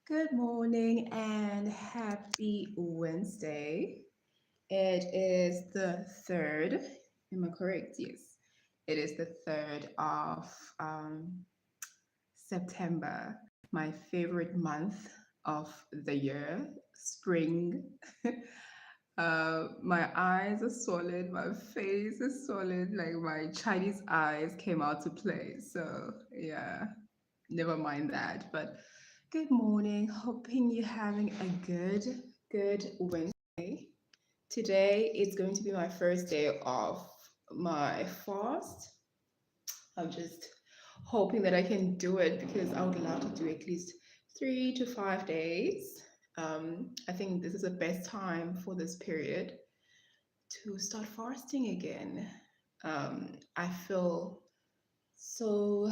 Good morning and happy Wednesday. It is the 3rd. Am I correct? Yes. It is the 3rd of September, my favorite month of the year, spring. My eyes are solid, my face is solid, like my Chinese eyes came out to play. So, yeah, never mind that. But good morning. Hoping you're having a good Wednesday. Today is going to be my first day of my fast. I'm just hoping that I can do it because I would love to do at least 3 to 5 days. I think this is the best time for this period to start fasting again. I feel so,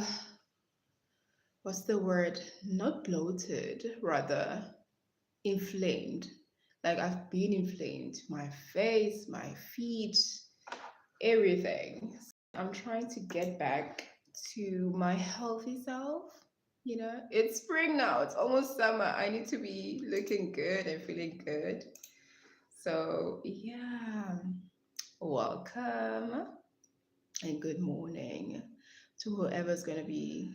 what's the word? Not bloated, rather inflamed. Like I've been inflamed, my face, my feet, everything. I'm trying to get back to my healthy self. It's spring now, it's almost summer. I need to be looking good and feeling good. So, yeah, welcome and good morning to whoever's going to be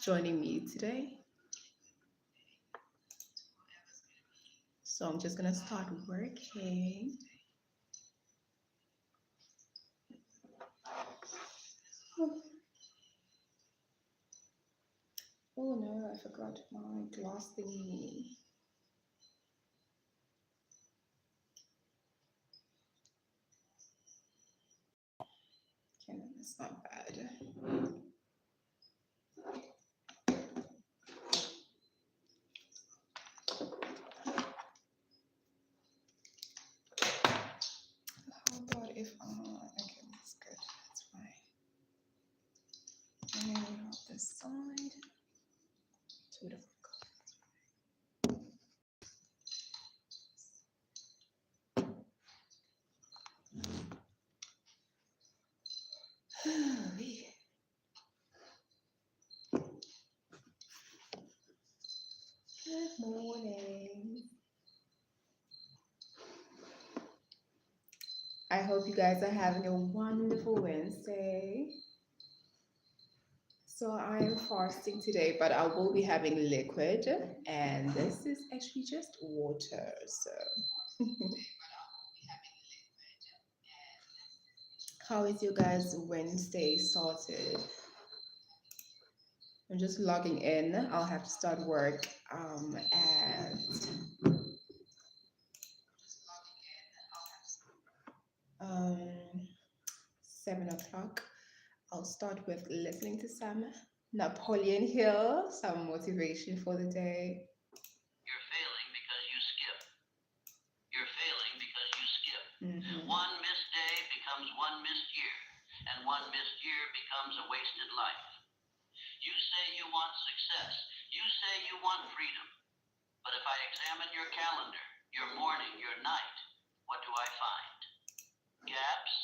joining me today. So, I'm just going to start working. Oh no, I forgot my glass thingy. Okay, that's not bad. How about if okay, that's good. That's fine. And then we have this side to the Good morning. I hope you guys are having a wonderful Wednesday. So I am fasting today, but I will be having liquid, and this is actually just water. So, how is your guys' Wednesday started? I'm just logging in. I'll have to start work at 7 o'clock. I'll start with listening to some Napoleon Hill, some motivation for the day. You're failing because you skip. You're failing because you skip. One missed day becomes one missed year, and one missed year becomes a wasted life. You say you want success. You say you want freedom. But if I examine your calendar, your morning, your night, what do I find? Gaps,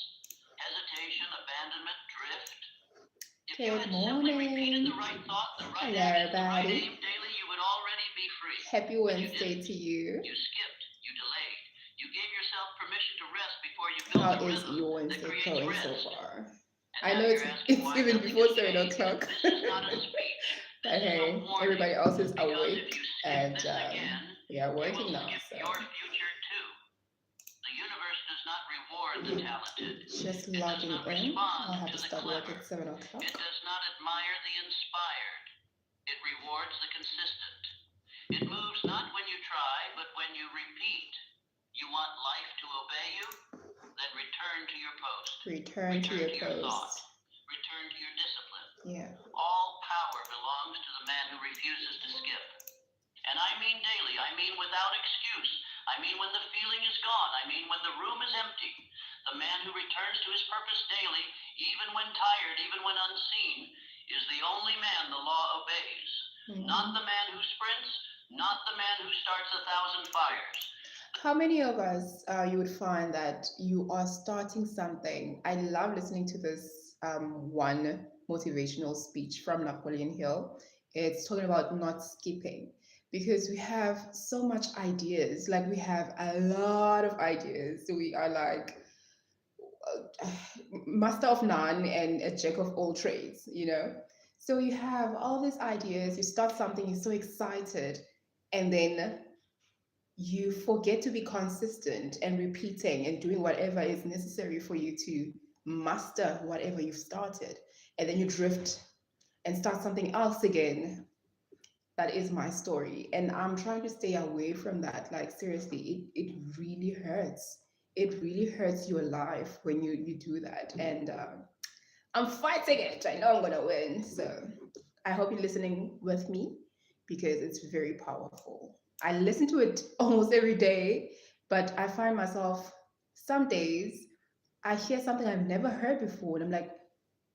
hesitation, abandonment, drift. If you had simply repeated the right thought, the right action, the right aim daily, you would already be free. Happy Wednesday to you. You skipped, you delayed, you gave yourself permission to rest before you built a rhythm your Wednesday that creates rest. So far? I know it's even before 7 o'clock. This is not a speech. But hey, everybody else is awake and we are working now. So. Your future too. The universe does not reward the talented. Just logging in. I'll have to start work at 7 o'clock. It does not admire the inspired. It rewards the consistent. It moves not when you try, but when you repeat. You want life to obey you? Then return to your post. Return to your thought. Return to your discipline. Yeah. All power belongs to the man who refuses to skip. And I mean daily. I mean without excuse. I mean when the feeling is gone. I mean when the room is empty. The man who returns to his purpose daily, even when tired, even when unseen, is the only man the law obeys. Not the man who sprints, not the man who starts 1,000 fires. How many of us you would find that you are starting something? I love listening to this one motivational speech from Napoleon Hill. It's talking about not skipping because we have so much ideas. Like we have a lot of ideas. So we are like master of none and a jack of all trades, you know? So you have all these ideas, you start something, you're so excited, and then you forget to be consistent and repeating and doing whatever is necessary for you to master whatever you've started. And then you drift and start something else again. That is my story. And I'm trying to stay away from that. Like, seriously, it really hurts. It really hurts your life when you do that. And I'm fighting it. I know I'm going to win. So I hope you're listening with me because it's very powerful. I listen to it almost every day, but I find myself some days I hear something I've never heard before, and I'm like,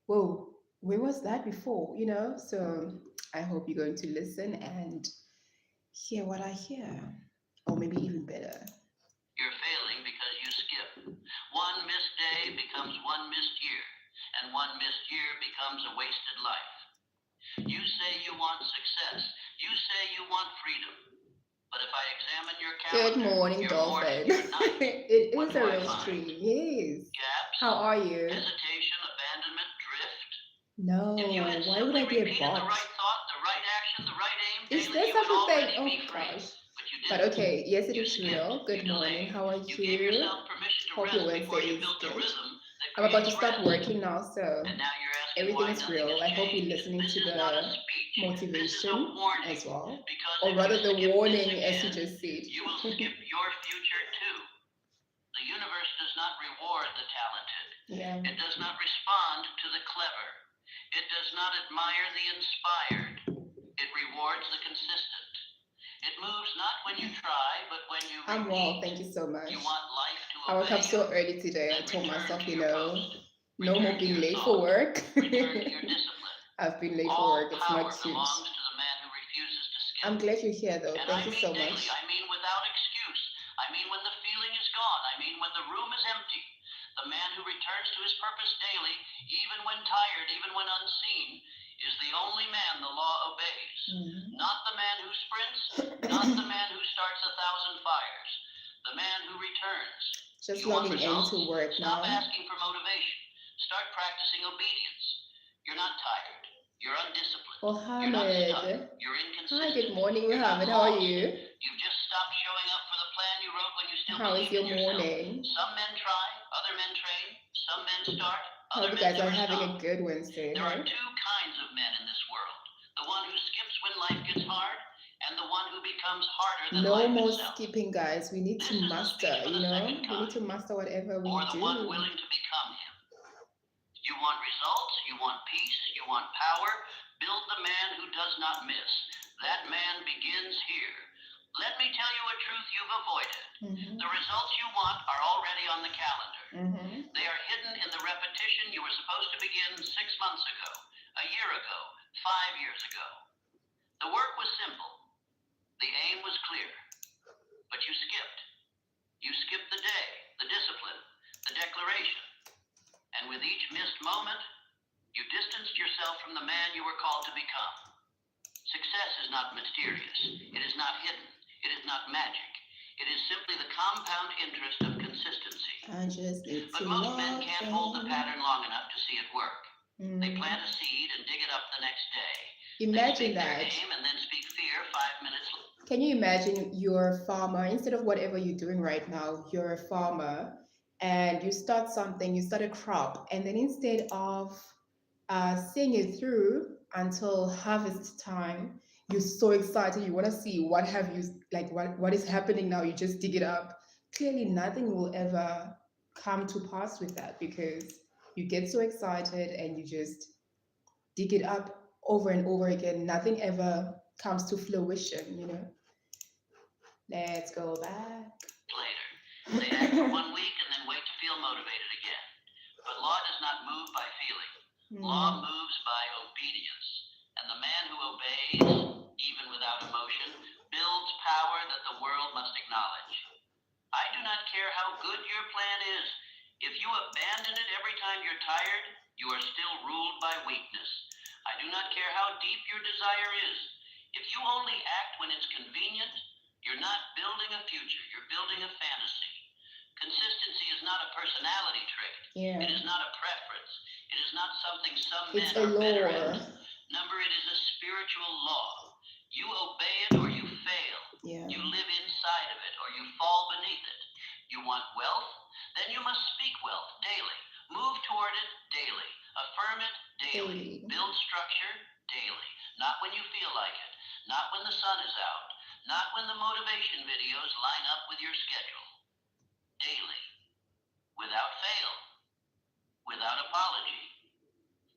whoa, where was that before? You know? So I hope you're going to listen and hear what I hear, or maybe even better. You're failing because you skip. One missed day becomes one missed year, and one missed year becomes a wasted life. You say you want success. You say you want freedom. But if I examine your calendar, good morning, your Dolphin. It is a real stream. Yes. Gaps, how are you? Hesitation, abandonment, drift. No. Why would I be a bot? The right thought, the right action, the right aim. Is there such a thing? Oh gosh. But okay, yes, it is real. Good morning. How are you? Hope your Wednesday is good. I'm about to start working now, so everything is real. I hope you're listening to the motivation as well, or rather the warning, as you just said. You will skip your future too. The universe does not reward the talented. Yeah. It does not respond to the clever. It does not admire the inspired. It rewards the consistent. It moves not when you try, but when you repeat. I'm well, thank you so much. You want life to I woke up so early today. I told myself, no more being late for work. I've been late for work. It's not cute. I'm glad you're here, though. Thank you so much. I mean without excuse. I mean when the feeling is gone. I mean when the room is empty. The man who returns to his purpose daily, even when tired, even when unseen, is the only man the law obeys. Not the man who sprints, not the man who starts 1,000 fires. The man who returns. Just logging into work now. Stop asking for motivation. Start practicing obedience. You're not tired. You're undisciplined. Well, Hamid. You're inconsistent. Hi, good morning, Mohammed. How are you? You've just stopped showing up for the plan you wrote when you still believe in yourself. How is your morning? Some men try, other men train, some men start, other men you guys are having a good Wednesday. There are two kinds of men in this world. The one who skips when life gets hard, and the one who becomes harder than life itself. No more skipping, guys. We need to master, We need to master whatever we do. Or the one willing to become him. You want results, you want peace, you want power. Build the man who does not miss. That man begins here. Let me tell you a truth you've avoided. The results you want are already on the calendar. They are hidden in the repetition you were supposed to begin 6 months ago, a year ago, 5 years ago. The work was simple. The aim was clear. But you skipped. You skipped the day, the discipline, the declaration. And with each missed moment, you distanced yourself from the man you were called to become. Success is not mysterious. It is not hidden. It is not magic. It is simply the compound interest of consistency. But most men can't hold the pattern long enough to see it work. They plant a seed and dig it up the next day. Imagine that. And then speak fear 5 minutes later. Can you imagine you're a farmer, instead of whatever you're doing right now, you're a farmer and you start something, you start a crop, and then instead of seeing it through until harvest time, you're so excited, you want to see what have you, like what is happening now, you just dig it up. Clearly nothing will ever come to pass with that because you get so excited and you just dig it up over and over again. Nothing ever comes to fruition. Let's go back. Later. They act for 1 week and then wait to feel motivated again. But law does not move by feeling. Law moves by obedience. And the man who obeys, even without emotion, builds power that the world must acknowledge. I do not care how good your plan is. If you abandon it every time you're tired, you are still ruled by weakness. I do not care how deep your desire is. If you only act when it's convenient, you're not building a future, you're building a fantasy. Consistency is not a personality trait. Yeah. It is not a preference. It is not something some It's men a are better lore. at. Number, it is a spiritual law. You obey it or you fail. Yeah. You live inside of it or you fall beneath it. You want wealth? Then you must speak wealth daily. Move toward it daily. Affirm it daily. Build structure daily. Not when you feel like it. Not when the sun is out. Not when the motivation videos line up with your schedule. Daily. Without fail. Without apology.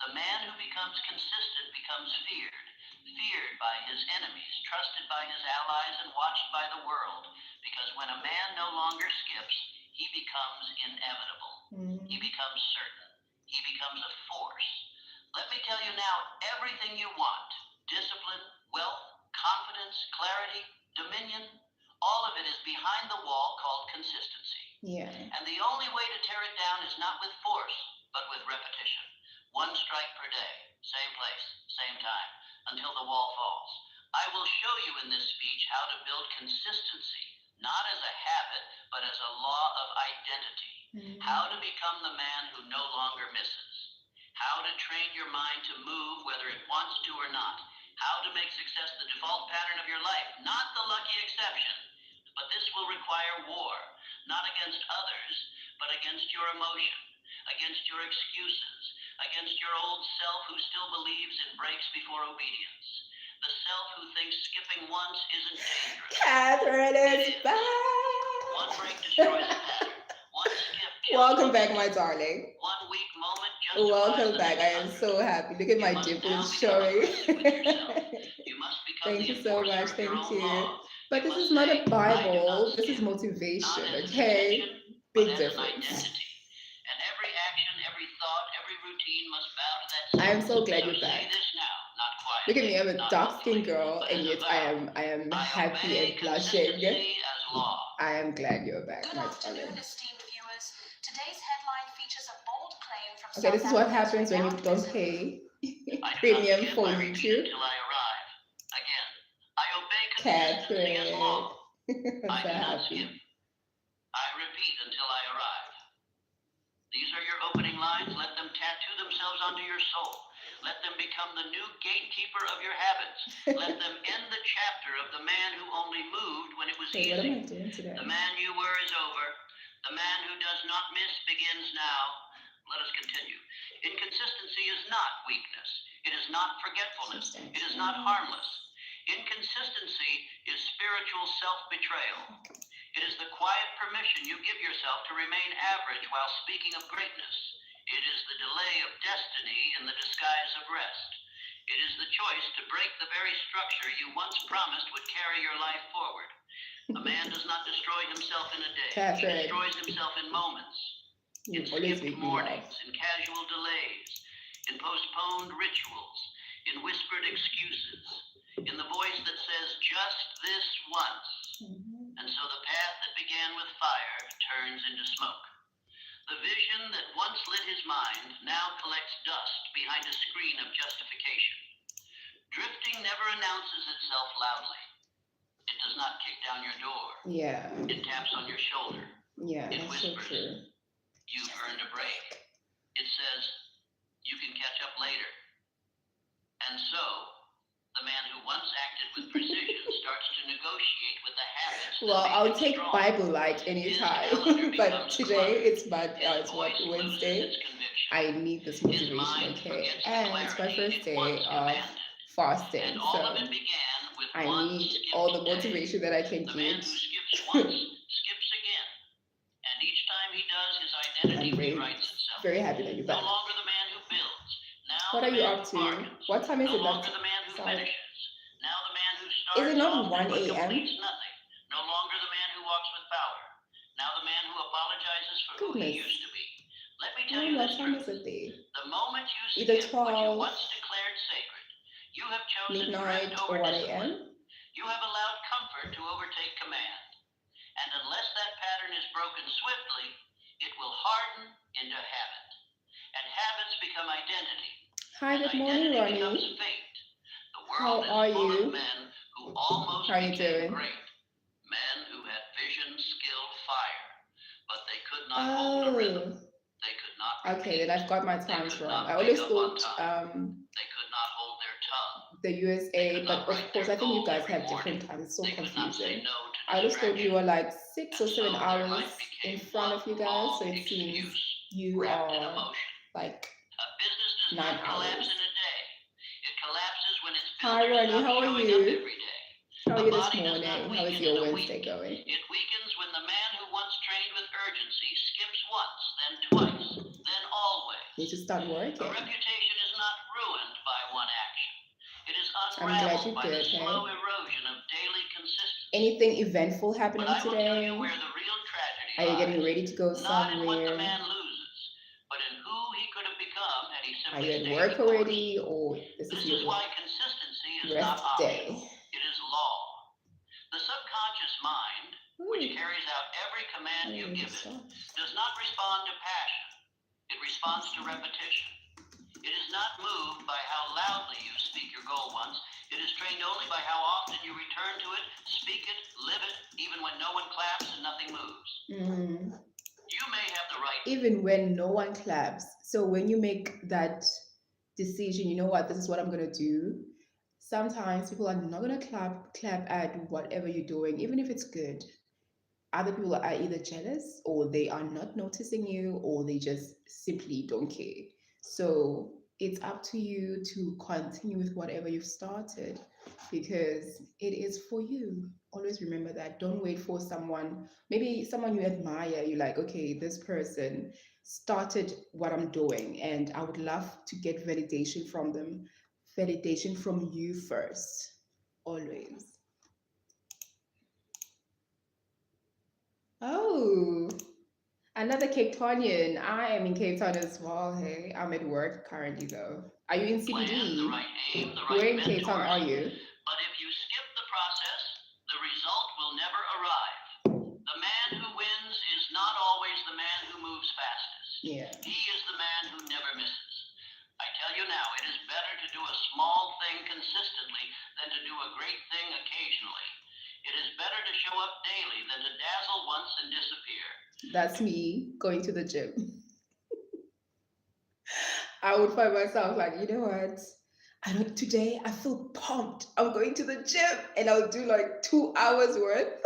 The man who becomes consistent becomes feared. Feared by his enemies, trusted by his allies, and watched by the world. Because when a man no longer skips, he becomes inevitable. He becomes certain. He becomes a force. Let me tell you now, everything you want, discipline, wealth, confidence, clarity, dominion, all of it is behind the wall called consistency. Yeah. And the only way to tear it down is not with force, but with repetition. One strike per day, same place, same time, until the wall falls. I will show you in this speech how to build consistency, not as a habit, but as a law of identity. How to become the man who no longer misses. How to train your mind to move whether it wants to or not. How to make success the default pattern of your life, not the lucky exception. But this will require war, not against others, but against your emotion, against your excuses, against your old self who still believes in breaks before obedience. The self who thinks skipping once isn't dangerous. Catherine is back. One break destroys a pattern. One skip kills. Welcome back, my darling. One weak moment Welcome back. I am so happy. Look at my dimples showing. Thank you so much. Thank you. But this is not a Bible. This is motivation, okay? Big difference. And every action, every thought, every routine must bow to that. I am so glad you're back. Look at me, I'm a dark-skinned girl, and yet I am happy and blushing. I am glad you're back, my darling. Today's headline features a bold claim from Okay, this is what happens when you don't pay premium for YouTube. Again, I obey Catherine. as law. I'm so happy. I repeat until I arrive. These are your opening lines. Let them tattoo themselves onto your soul. Let them become the new gatekeeper of your habits. Let them end the chapter of the man who only moved when it was Wait, easy. what am I doing today? The man you were is over. The man who does not miss begins now. Let us continue. Inconsistency is not weakness. It is not forgetfulness. It is not harmless. Inconsistency is spiritual self-betrayal. It is the quiet permission you give yourself to remain average while speaking of greatness. It is the delay of destiny in the disguise of rest. It is the choice to break the very structure you once promised would carry your life forward. A man does not destroy himself in a day. Catherine. He destroys himself in moments. In skipped mornings, in casual delays, in postponed rituals, in whispered excuses, in the voice that says just this once. And so the path that began with fire turns into smoke. The vision that once lit his mind now collects dust behind a screen of justification. Drifting never announces itself loudly. It does not kick down your door. Yeah. It taps on your shoulder. Yeah, It that's so whispers, true. you've earned a break. It says, you can catch up later. And so, the man who once acted with precision starts to negotiate with the habits. Well, I'll take Bible Light anytime, but today it's Wednesday. I need this motivation, okay? And it's my first day of fasting, so I need all the motivation that I can The man get. who skips once skips again. And each time he does, his identity I'm very, rewrites itself. very happy that you're No back. longer the man who builds. Now What the are you man up who to? bargains. What time is No it? longer the man who Sorry. finishes. Now the man who starts Is it not often 1 but a.m.? completes nothing. No longer the man who walks with power. Now the man who apologizes for who he Goodness. used to be. Let me tell you What this time truth. is it there? The moment you Either skip what you 12, once declared sacred, you have chosen midnight, drift or over 1 discipline. a.m.? You have allowed comfort to overtake command. And unless that pattern is broken swiftly, it will harden into habit. And habits become identity. Hi, and good morning, identity becomes Ronnie. fate. The How world is are full of you? men who almost How are you became doing? great. Men who had vision, skill, fire, but they could not hold a rhythm. Oh, They could not okay, then repeat. I've got my They times could wrong. I not wake always up on thought time. They could not hold their tongue. the They USA, could but not of write course, their I think you goals guys every have morning. different times. It's so They could not say confusing. no to I always thought we distraction. were like 6 And or 7 so their hours life in became front one of you guys, so long it seems excuse you wrapped in are emotion. like A business does 9 not collapse hours. in a day. It collapses when its Hi, builder Ronnie. stops How are showing up you? every day. How are A you this body does not morning? How is weaken your in a Wednesday week. going? It weakens when the man who once trained with urgency skips once, then twice, then always. Need to start A working. reputation is not ruined by one action. It is I'm glad unraveled you by the did, slow hey? erosion of daily consistency. Anything eventful But happening I will tell you today? where the real tragedy Are you getting lies. ready to go Not in what the somewhere? man loses, but in who he could have become had he Are simply you at stayed work the course. already, or this This is is your why consistency is rest not day? optional. It is law. The subconscious mind, which Ooh, carries out every I command you need to give it, stop. does not respond to passion. It responds to repetition. It is not moved by how loudly you speak your goal once. It is trained only by how often you return to it, speak it, live it, even when no one claps and nothing moves. You may have the right. Even when no one claps. So when you make that decision, you know what, this is what I'm gonna do. Sometimes people are not gonna clap at whatever you're doing, even if it's good. Other people are either jealous or they are not noticing you or they just simply don't care. So it's up to you to continue with whatever you've started because it is for you. Always remember that. Don't wait for someone, maybe someone you admire. You're like, okay, this person started what I'm doing and I would love to get validation from them. Validation from you first. Always. Oh, another Cape Townian. I am in Cape Town as well. Hey, I'm at work currently though. Are you in Plan, the CBD? right aim, the Where right in Cape Town mentors. are you? But if you skip the process, the result will never arrive. The man who wins is not always the man who moves fastest. Yeah. He is the man who never misses. I tell you now, it is better to do a small thing consistently than to do a great thing occasionally. It is better to show up daily than to dazzle once and disappear. That's me going to the gym. I would find myself like, you know what? I don't today I feel pumped. I'm going to the gym and I'll do like 2 hours worth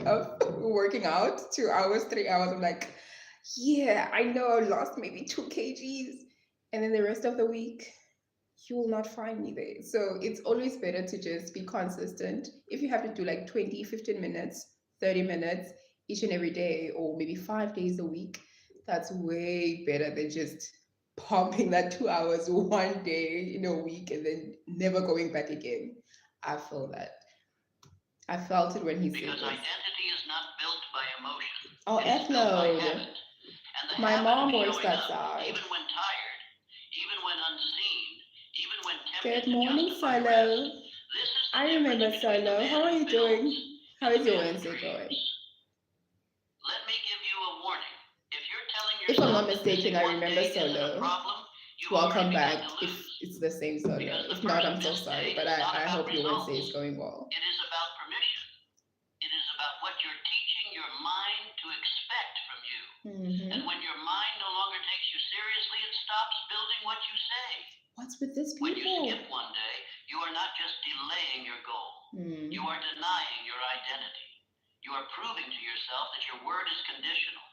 of working out, 2 hours, 3 hours. I'm like, yeah, I know I lost maybe 2 kgs. And then the rest of the week, you will not find me there. So it's always better to just be consistent. If you have to do like 20, 15 minutes, 30 minutes each and every day, or maybe 5 days a week, that's way better than just pumping that 2 hours one day in a week and then never going back again. I feel that. I felt it when he said Because this. identity is not built by emotion. Oh, It is F built by load. habit. And the My habit mom of works showing that up, side. even when tired, even when unseen, even when tempted Good to morning, justify rest. Solo. This is the I difference remember between the Solo. man How are who you builds doing? How and is the your man who Wednesday going? dreams. Let me give you a warning. If you're telling If I'm not yourself that mistaken, missing I one remember day isn't a Solo. problem, you've Welcome already begun back to if lose. it's the same Solo. Because the If not, first I'm so missed sorry, day but is not I about hope your Wednesday is results. going well. It is about permission. It is about what you're teaching your mind to expect from you. And when your mind no longer takes you seriously, it stops building what you say. What's with these When you people? skip one day, you are not just delaying your goal. You are denying your identity. You are proving to yourself that your word is conditional.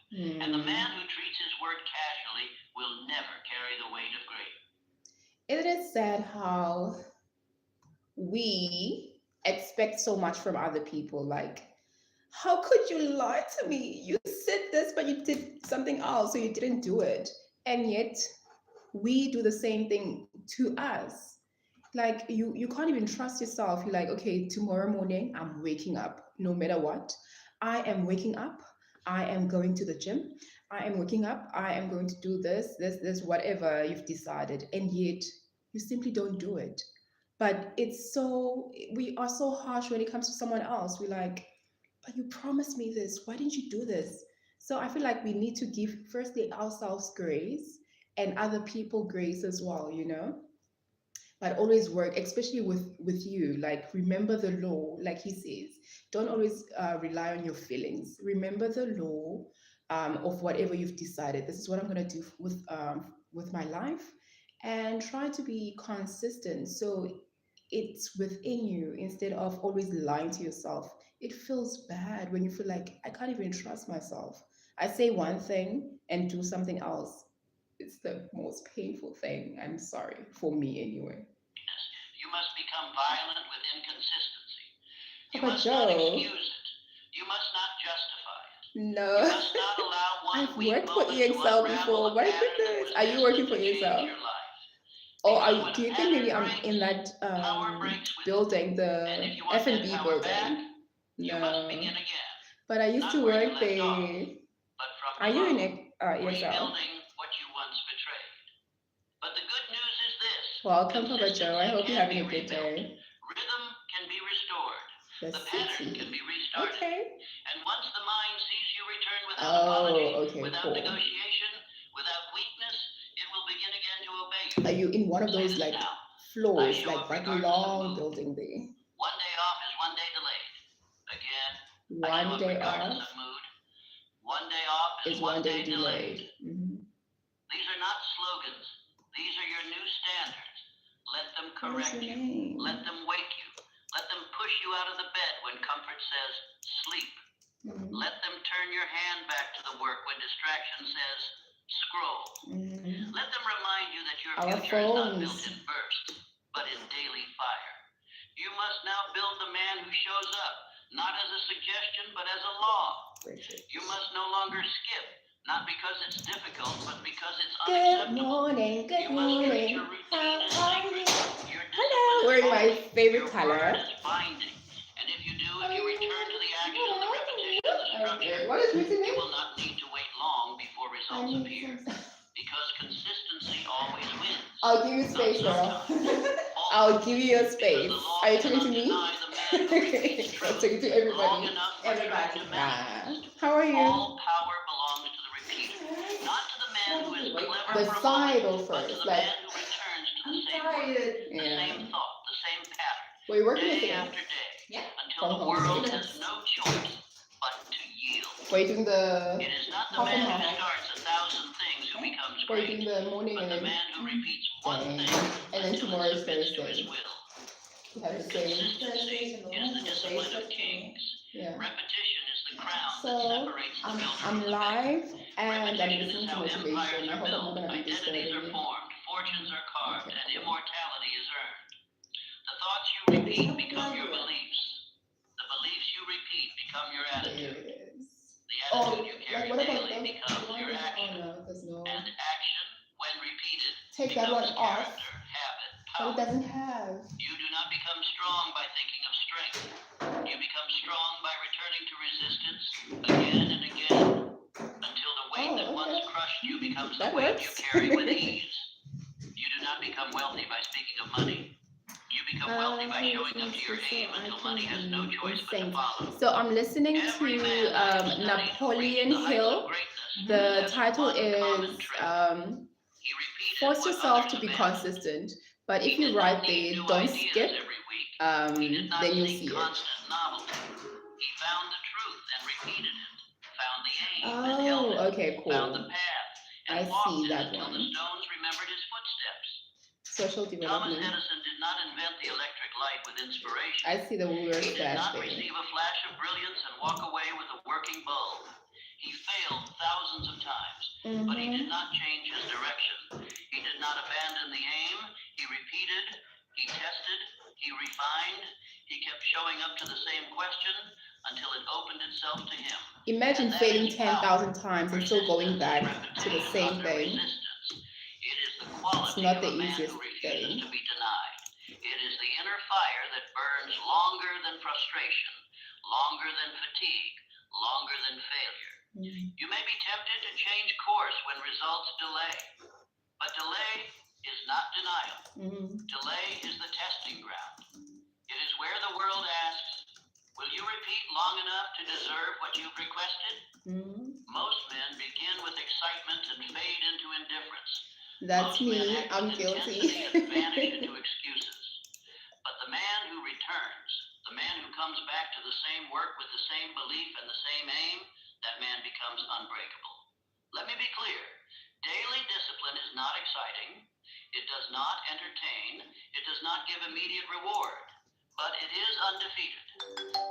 And the man who treats his word casually will never carry the weight of grace. Isn't it sad how we expect so much from other people? Like, how could you lie to me? You said this, but you did something else, so you didn't do it. And yet, we do the same thing to us. Like you can't even trust yourself. You're like, okay, tomorrow morning I'm waking up no matter what. I am waking up. I am going to the gym. I am waking up. I am going to do this, whatever you've decided. And yet you simply don't do it. But it's so, we are so harsh when it comes to someone else. We're like, but you promised me this. Why didn't you do this? So I feel like we need to give firstly ourselves grace and other people grace as well, you know? but always work, especially with you. Like, remember the law, like he says. Don't always rely on your feelings. Remember the law of whatever you've decided. This is what I'm going to do with my life, and try to be consistent. So it's within you instead of always lying to yourself. It feels bad when you feel like I can't even trust myself. I say one thing and do something else. It's the most painful thing. I'm sorry, for me anyway. You must become violent with inconsistency. You Papa must not Joe, excuse it. You must not justify it. You no. must not allow one I've weak worked for moment to EXL unravel before. a My pattern that goodness. was Are you working destined for to change EXL? your life. Or Because when do a you think maybe pattern I'm in breaks, that power breaks with it. building, And the if you want that F&B power back, building? you must No. begin again. But I used Not to where you work left off, there. but from Are you in below, EXL? rebuilding what you once betrayed. But the good news is this: Welcome, Papa Joe. I consistency hope you're can having be a good rebuilt. day. Rhythm can be restored. The The pattern can city. be restarted. Okay. And once the mind sees you return without Oh, apology, okay, without cool. negotiation, without weakness, it will begin again to obey you. Are you in one of Say those this like now. floors, show like up that regardless of long mood. building there? One day off is one day delayed. Again, I show One up day regardless off of mood. One day off is one day delayed. Mhm. These are not slogans. These are your new standards. Let them What is correct your you. name? Let them wake you. Let them push you out of the bed when comfort says sleep. Mhm. Let them turn your hand back to the work when distraction says scroll. Mhm. Let them remind you that your Our future is not phones. built in bursts, but in daily fire. You must now build the man who shows up, not as a suggestion, but as a law. Bridget. You must no longer skip, not because it's difficult, but because it's Good unacceptable. morning. Good You must treat morning. your routine How as are sacred. you? Your Hello. discipline is Wearing my holy. favorite Your color. word is binding. And if you do, if you return to the action, the repetition, and the structure, Okay. What is written you there? will not need to wait long before I results need appear. some. Because consistency always wins. I'll give you Not space, girl. sometimes. I'll give you your Because space. the law Are you talking cannot to me? deny the man who repeats I'm truth talking to long everybody. enough for truth Everybody. to manifest. How are you? All power belongs to the repeater, not to the man who is clever The for a Bible moment, but to first, the like, man who returns to the I'm same word, tired. the Yeah. same thought, the same pattern, Were you working day yesterday? after day, Yeah. until From the home. world has no choice but to yield. Were you doing the It is not the half and man who half? starts 1,000 things who becomes Were you doing great, the morning but and the then? man who repeats one Dang. thing And then until tomorrow it is submits to his Thursday. will. You have the same. Consistency is the discipline of kings. Yeah. Repetition is the crown that So separates the builder I'm from the beggar. live and I'm Repetition listening is to how motivation. empires I are hope I'm not built, gonna be identities disturbing are you. formed, fortunes are carved, Okay, and cool. immortality is earned. The thoughts you repeat become your beliefs. The beliefs you repeat become your There attitude. it is. The Oh, attitude you like carry what about daily the becomes one your that, oh action. no, there's no. And action, when repeated, Take that becomes one off, character, habit, but it power. doesn't have. You do not become strong by thinking of strength. You become strong by returning to resistance again and again until the weight that once crushed you becomes the That weight you works. carry with ease. You do not become wealthy by speaking of money. You become wealthy by showing up to your aim until money has no choice but to follow. So I'm listening Every to man I have studied who reached Napoleon the heights Hill. of greatness The has title one common is trait. He repeated Force what yourself others to be abandoned. consistent. But He if you did not write need there, new don't ideas skip, every week. He did not then you'll seek see it. constant novelty. He found the truth and repeated it, found the aim and held Oh, it, okay, found the cool. path, I and walked see it that until the one. stones remembered his footsteps. Social Thomas development. Edison did not invent the electric light with inspiration. I see the word He did slash not there. receive a flash of brilliance and walk away with a working bulb. He failed thousands of times, but he did not change his direction. He did not abandon the aim. He repeated, he tested, he refined, he kept showing up to the same question until it opened itself to him. Imagine And that failing is 10,000 times and still going Persistence is back to the repetition same under thing. resistance. It is the It's quality not of the a man easiest who refuses thing. to be denied. It is the inner fire that burns longer than frustration, longer than fatigue, longer than failure. You may be tempted to change course when results delay, but delay is not denial. Delay is the testing ground. It is where the world asks, will you repeat long enough to deserve what you've requested? Most men begin with excitement and fade into indifference. That's Most men me. act I'm with intensity guilty. and vanish into excuses. But the man who returns, the man who comes back to the same work with the same belief and the same aim, that man becomes unbreakable. Let me be clear. Daily discipline is not exciting. It does not entertain. It does not give immediate reward. But it is undefeated.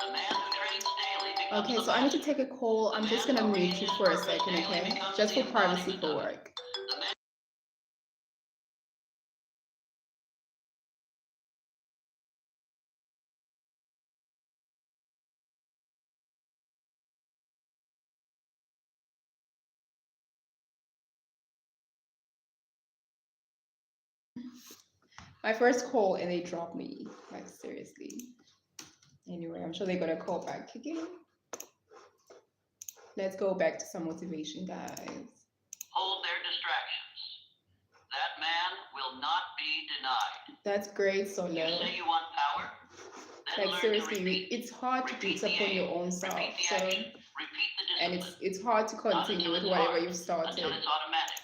The man who trains daily becomes Okay, the so I need to master. take a call. I'm just gonna mute you for a second, okay? Just for privacy for work. The man My first call and they dropped me. Like seriously. Anyway, I'm sure they're gonna call back again. Let's go back to some motivation, guys. hold their distractions. That man will not be denied. That's great, You Solo. say you want power? Then Like learn to seriously, repeat. it's hard to Repeat the discipline your aim. own self. Repeat the So, action. Repeat the and discipline. it's hard to Not continue until with it's whatever hard, you've started. until it's automatic.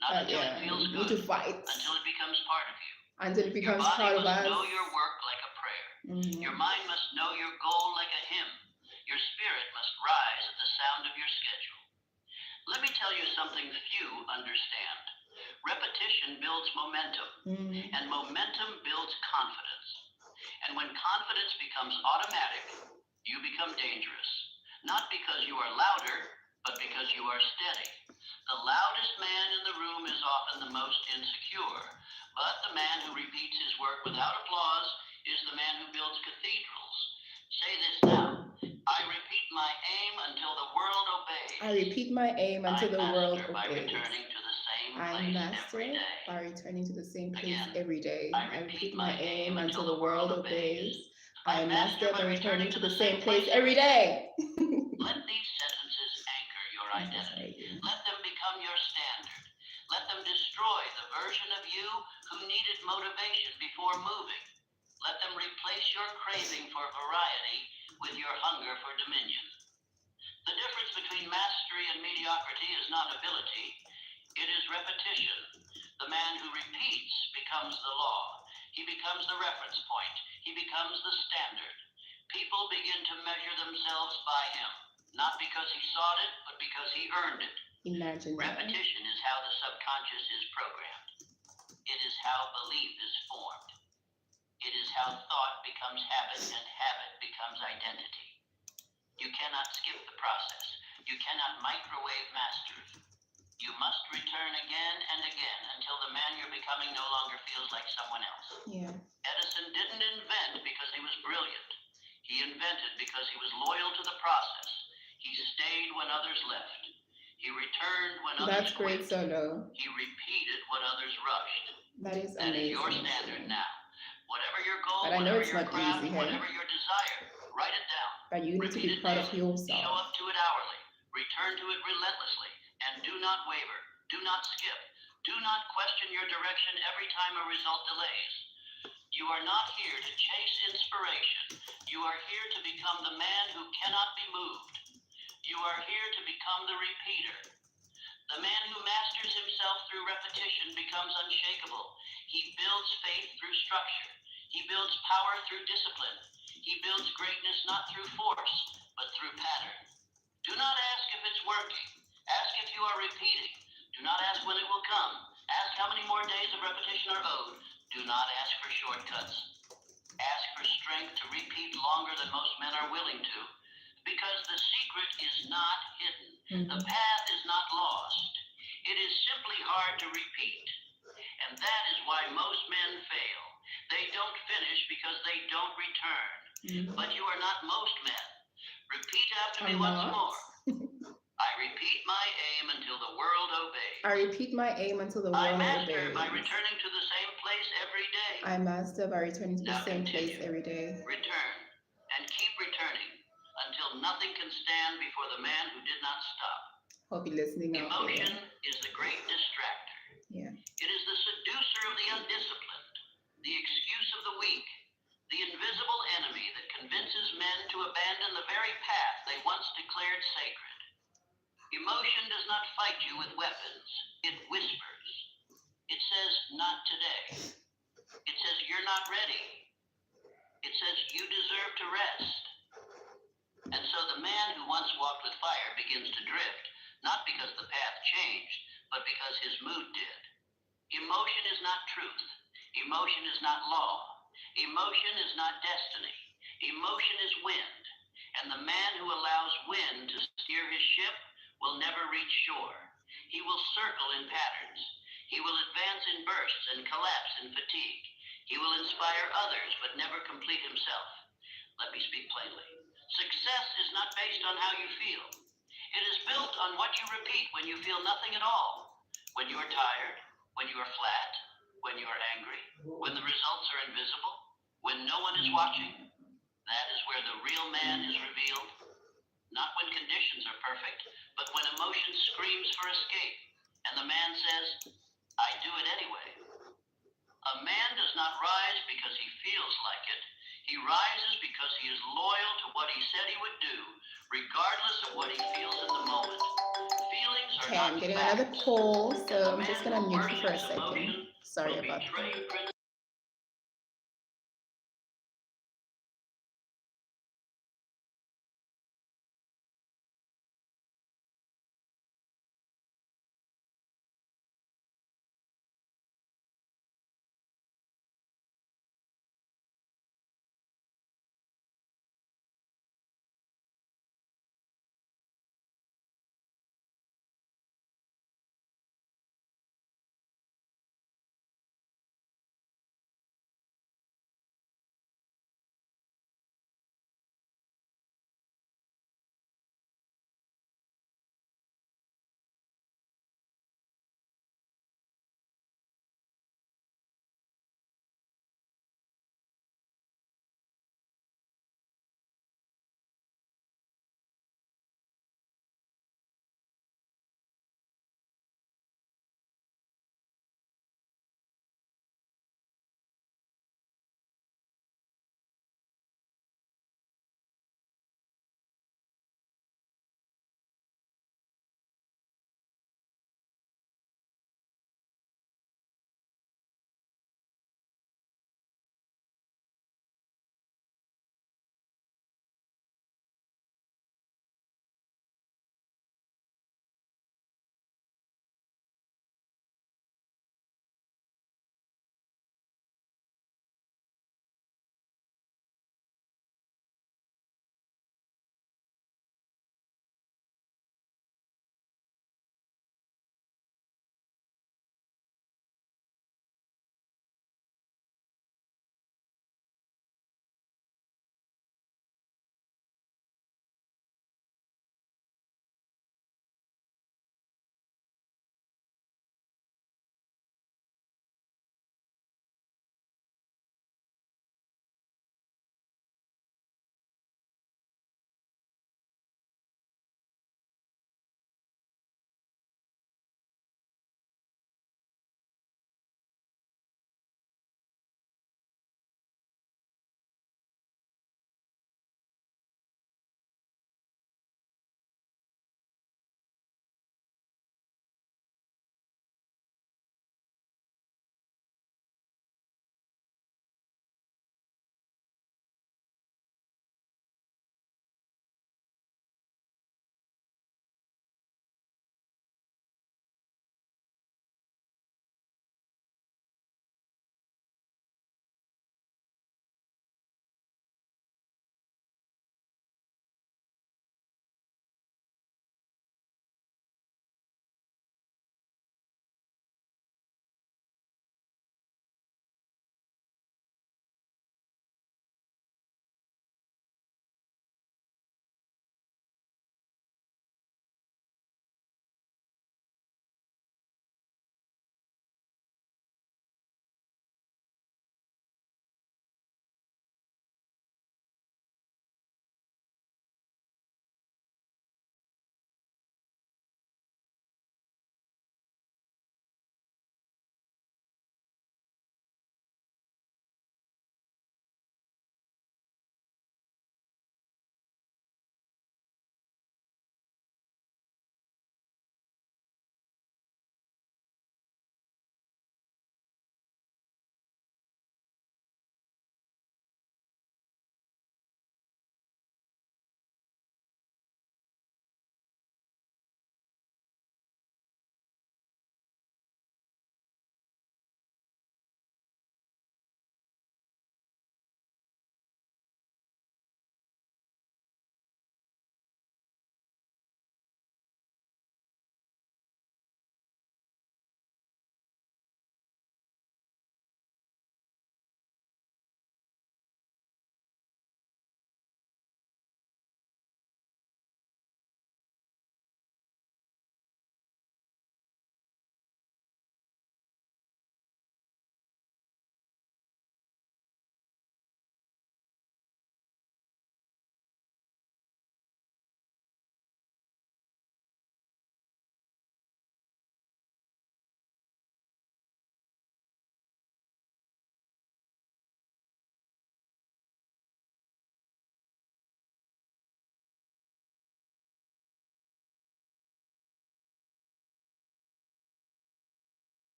Not until Yeah, it feels you need good. to fight Until it becomes part of you. until it Your becomes body part of must us. know your work like a prayer. Your mind must know your goal like a hymn. Your spirit must rise at the sound of your schedule. Let me tell you something few understand. Repetition builds momentum, and momentum builds confidence. And when confidence becomes automatic, you become dangerous. Not because you are louder, but because you are steady. The loudest man in the room is often the most insecure, but the man who repeats his work without applause is the man who builds cathedrals. Say this now. I repeat my aim until the world obeys. I repeat my aim until the world by obeys. returning to the same I place master every day. by returning to the same place Again, every day. I repeat my aim until the world obeys. I master by returning to the same place every day. Let these sentences anchor your identity. Let them become your standard. Let them destroy the version of you who needed motivation before moving. Let them replace your craving for variety with your hunger for dominion. The difference between mastery and mediocrity is not ability, it is repetition. The man who repeats becomes the law. He becomes the reference point. He becomes the standard. People begin to measure themselves by him, not because he sought it, but because he earned it. Imagine that. Repetition is how the subconscious is programmed. It is how belief is formed. It is how thought becomes habit and habit becomes identity. You cannot skip the process. You cannot microwave mastery. You must return again and again until the man you're becoming no longer feels like someone else. Yeah. Edison didn't invent because he was brilliant. He invented because he was loyal to the process. He stayed when others left. He returned when others That's great, quit. Solo. He repeated when others rushed. That is That is amazing. your standard now. Whatever your goal, But I know whatever it's your not craft, easy, hey? whatever your desire, write it down. But you need to be Repeat it proud of daily. Show yourself. up to it hourly. Return to it relentlessly. And do not waver. Do not skip. Do not question your direction every time a result delays. You are not here to chase inspiration. You are here to become the man who cannot be moved. You are here to become the repeater. The man who masters himself through repetition becomes unshakable. He builds faith through structure. He builds power through discipline. He builds greatness not through force, but through pattern. Do not ask if it's working. Ask if you are repeating. Do not ask when it will come. Ask how many more days of repetition are owed. Do not ask for shortcuts. Ask for strength to repeat longer than most men are willing to, because the secret is not hidden. The path is not lost. It is simply hard to repeat. And that is why most men fail. They don't finish because they don't return. But you are not most men. Repeat after me once more. I repeat my aim until the world obeys. I repeat my aim until the I world master obeys. by returning to the same place every day. I master by returning to the Now same place continue. every day. Return and keep returning until nothing can stand before the man who did not stop. Hope you're listening out Emotion there. is the great distractor. Yeah. It is the seducer of the undisciplined, the excuse of the weak, the invisible enemy that convinces men to abandon the very path they once declared sacred. Emotion does not fight you with weapons. It whispers. It says, not today. It says, you're not ready. It says, you deserve to rest. And so the man who once walked with fire begins to drift, not because the path changed, but because his mood did. Emotion is not truth. Emotion is not law. Emotion is not destiny. Emotion is wind. And the man who allows wind to steer his ship will never reach shore. He will circle in patterns. He will advance in bursts and collapse in fatigue. He will inspire others, but never complete himself. Let me speak plainly. Success is not based on how you feel. It is built on what you repeat when you feel nothing at all. When you are tired, when you are flat, when you are angry, when the results are invisible, when no one is watching. That is where the real man is revealed. Not when conditions are perfect, but when emotion screams for escape, and the man says, I do it anyway. A man does not rise because he feels like it. He rises because he is loyal to what he said he would do, regardless of what he feels in the moment. Feelings are Okay, not I'm getting facts. another call, And so the I'm man just gonna who mute you for a worships second. emotion Sorry will about betray that. principle.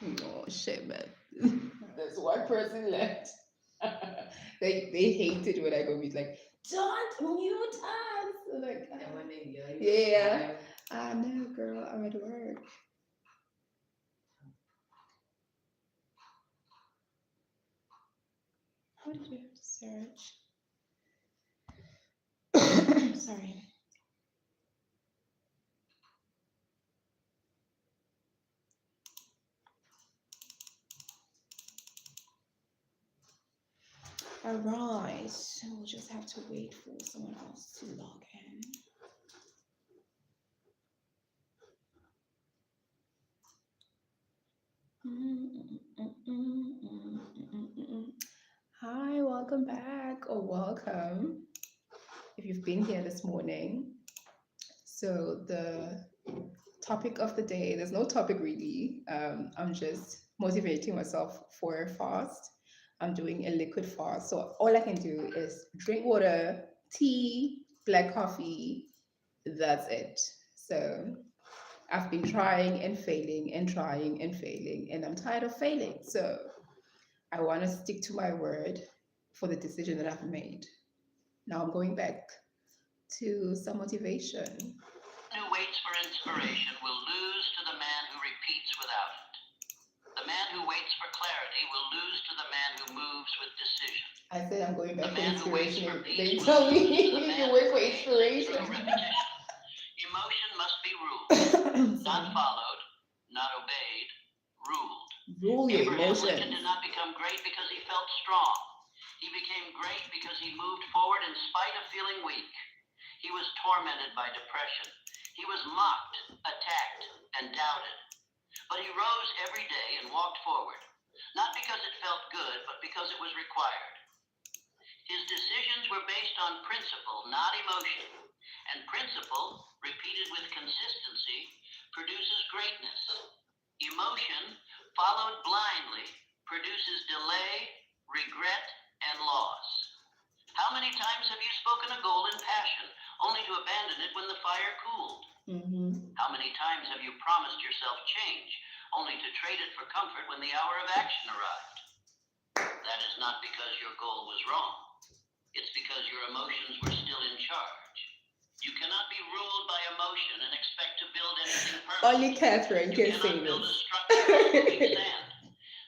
Oh shit, man. There's one person left. They hate it when I go meet like, don't mute us. Like, And when they yell, yeah. I know, girl. I'm at work. What did you have to search? Sorry. All right. So we'll just have to wait for someone else to log in. Hi, welcome back or welcome if you've been here this morning. So the topic of the day, there's no topic really. I'm just motivating myself for a fast. I'm doing a liquid fast. So all I can do is drink water, tea, black coffee. That's it. So I've been trying and failing and trying and failing, and I'm tired of failing. So I want to stick to my word for the decision that I've made. Now I'm going back to some motivation. Who waits for inspiration will lose to the man who repeats without it. The man who waits for clarity will lose to the man who moves with decision. I said I'm going back The for man who waits inspiration. for They peace will tell me lose to the you man wait who for creates inspiration. through repetition. Emotion must be ruled, not Sorry. followed, not obeyed, ruled. Rule your Abraham Lincoln emotions. did not become great because he felt strong. He became great because he moved forward in spite of feeling weak. He was tormented by depression. He was mocked, attacked, and doubted. But he rose every day and walked forward, not because it felt good, but because it was required. His decisions were based on principle, not emotion. And principle, repeated with consistency, produces greatness. Emotion, followed blindly, produces delay, regret, and loss. How many times have you spoken a goal in passion, only to abandon it when the fire cooled? How many times have you promised yourself change, only to trade it for comfort when the hour of action arrived? That is not because your goal was wrong. It's because your emotions were still in charge. You cannot be ruled by emotion and expect to build anything permanent. Only Catherine You can say cannot build a this. structure on moving sand.